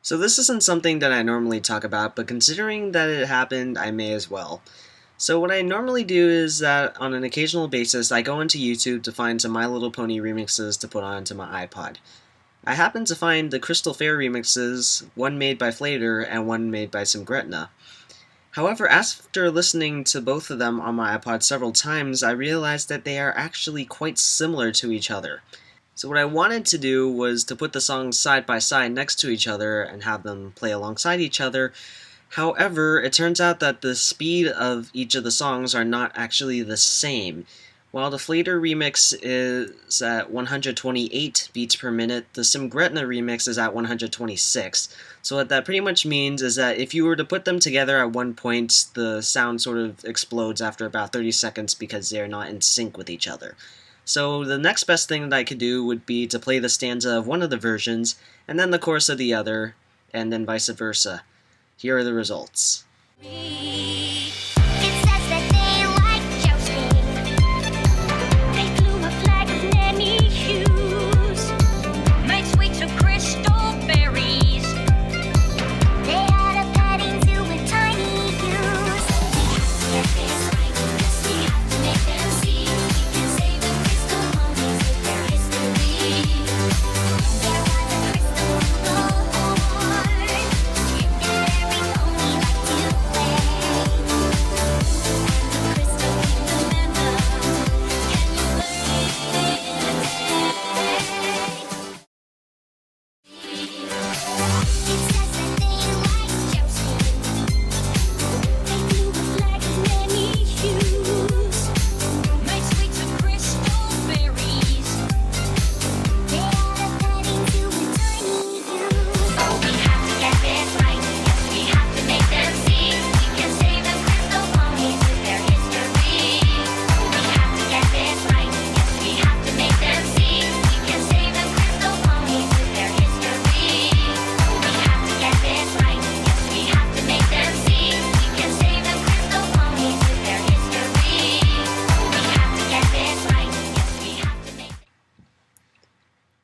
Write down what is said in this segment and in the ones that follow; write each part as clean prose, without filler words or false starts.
So this isn't something that I normally talk about, but considering that it happened, I may as well. So what I normally do is that on an occasional basis, I go into YouTube to find some My Little Pony remixes to put onto my iPod. I happened to find the Crystal Fair remixes, one made by Flaedr and one made by SimGretina. However, after listening to both of them on my iPod several times, I realized that they are actually quite similar to each other. So what I wanted to do was to put the songs side by side next to each other and have them play alongside each other. However, it turns out that the speed of each of the songs are not actually the same. While the Flaedr remix is at 128 beats per minute, the SimGretina remix is at 126. So what that pretty much means is that if you were to put them together at one point, the sound sort of explodes after about 30 seconds because they're not in sync with each other. So the next best thing that I could do would be to play the stanza of one of the versions, and then the chorus of the other, and then vice versa. Here are the results.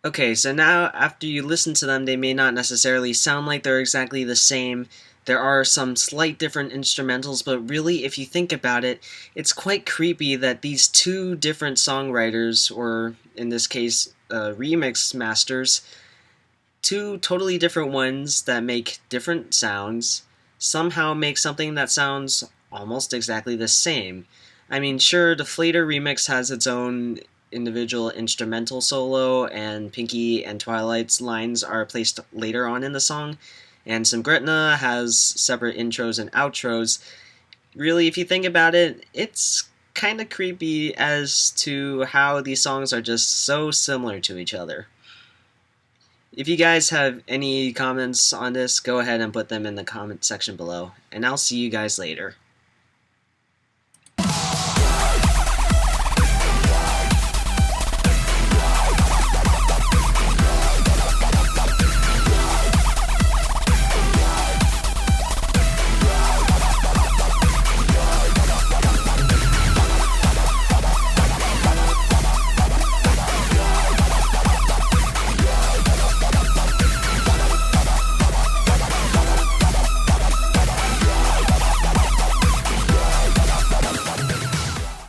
Okay, so now after you listen to them, they may not necessarily sound like they're exactly the same. There are some slight different instrumentals, but really, if you think about it, it's quite creepy that these two different songwriters, or in this case, remix masters, two totally different ones that make different sounds, somehow make something that sounds almost exactly the same. I mean, sure, the Flaedr remix has its own individual instrumental solo, and Pinky and Twilight's lines are placed later on in the song, and SimGretina has separate intros and outros. Really, if you think about it, it's kind of creepy as to how these songs are just so similar to each other. If you guys have any comments on this, go ahead and put them in the comment section below, and I'll see you guys later.